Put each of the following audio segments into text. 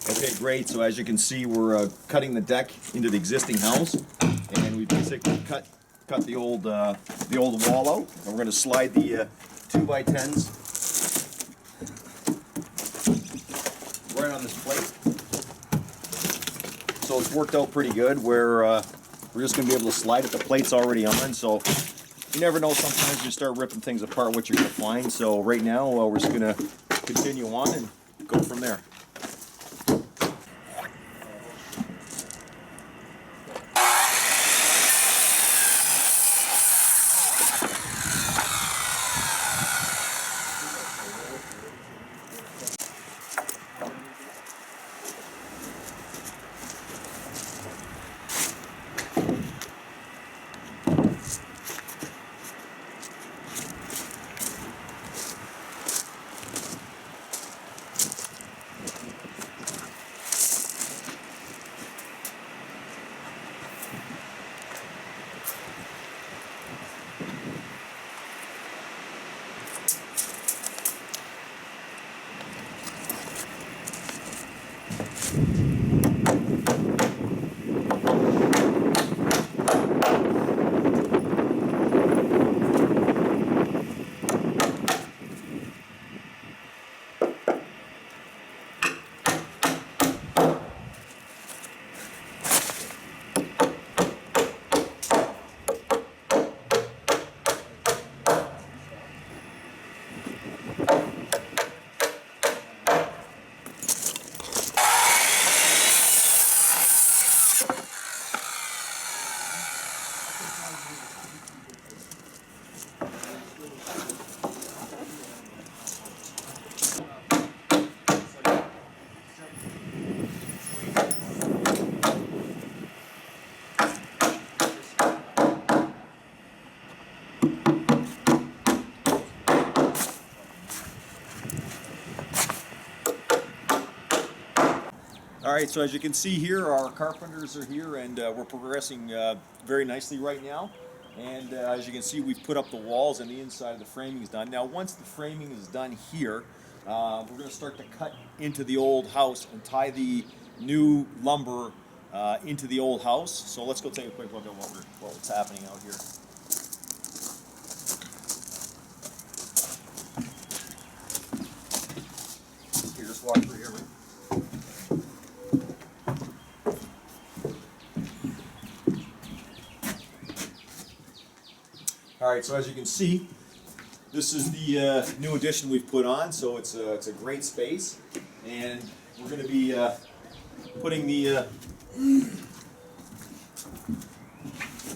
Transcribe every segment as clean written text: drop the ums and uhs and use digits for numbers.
Okay, great. So as you can see, we're cutting the deck into the existing house, and we basically cut the old wall out, and we're going to slide the 2x10s right on this plate. So it's worked out pretty good. Where we're just going to be able to slide it. The plate's already on, so you never know. Sometimes you start ripping things apart, what you're going to find. So right now, we're just going to continue on and go from there. Alright, so as you can see here, our carpenters are here, and we're progressing very nicely right now. And as you can see, we've put up the walls and the inside of the framing is done. Now once the framing is done here, we're going to start to cut into the old house and tie the new lumber into the old house. So let's go take a quick look at what's happening out here. Here, just walk through here, mate. Alright, so as you can see, this is the new addition we've put on, so it's a great space, and we're going to be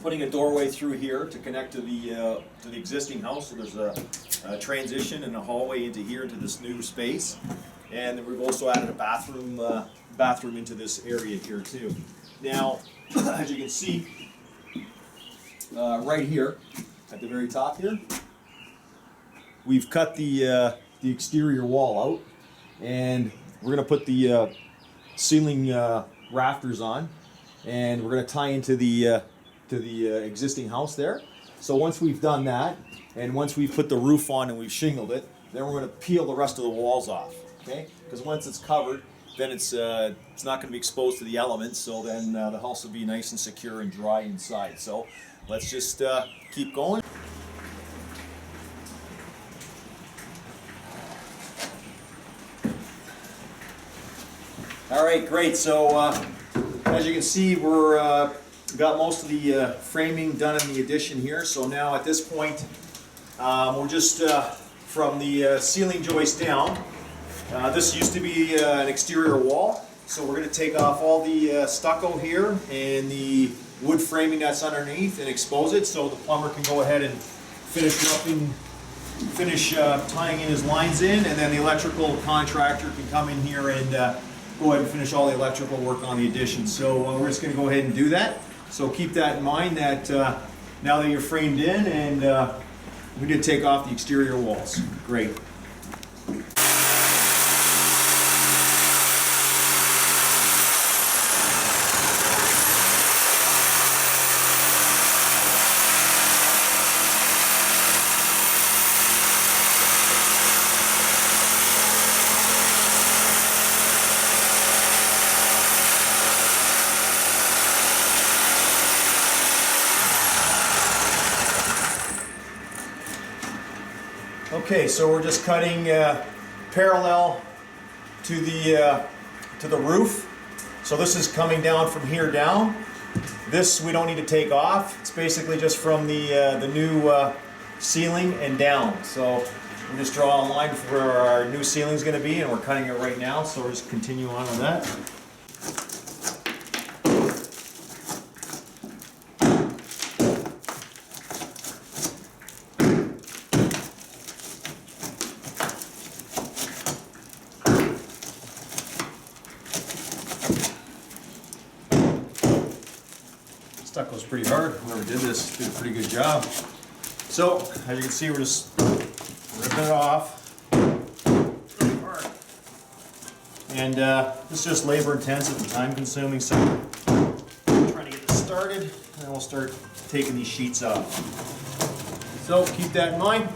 putting a doorway through here to connect to the existing house. So there's a transition and a hallway into here, into this new space, and then we've also added a bathroom into this area here too. Now, as you can see, right here at the very top here, we've cut the exterior wall out, and we're going to put the ceiling rafters on, and we're going to tie into the existing house there. So once we've done that, and once we've put the roof on and we've shingled it, then we're going to peel the rest of the walls off. Okay? Because once it's covered, then it's not going to be exposed to the elements. So then the house will be nice and secure and dry inside. So let's just keep going. All right, great. So as you can see, we're got most of the framing done in the addition here. So now at this point, we're just from the ceiling joist down. This used to be an exterior wall. So we're going to take off all the stucco here and the wood framing that's underneath and expose it, so the plumber can go ahead and finish tying in his lines in, and then the electrical contractor can come in here and go ahead and finish all the electrical work on the addition. So we're just going to go ahead and do that. So keep that in mind, that now that you're framed in, and we did take off the exterior walls. Great. Okay, so we're just cutting parallel to the roof. So this is coming down from here down. This we don't need to take off. It's basically just from the new ceiling and down. So we just draw a line for where our new ceiling is going to be, and we're cutting it right now. So we'll just continue on with that. Stuck was pretty hard. Whoever did this did a pretty good job. So, as you can see, we're just ripping it off. And this is just labor intensive and time consuming, so I'm trying to get this started, and then we'll start taking these sheets off. So, keep that in mind.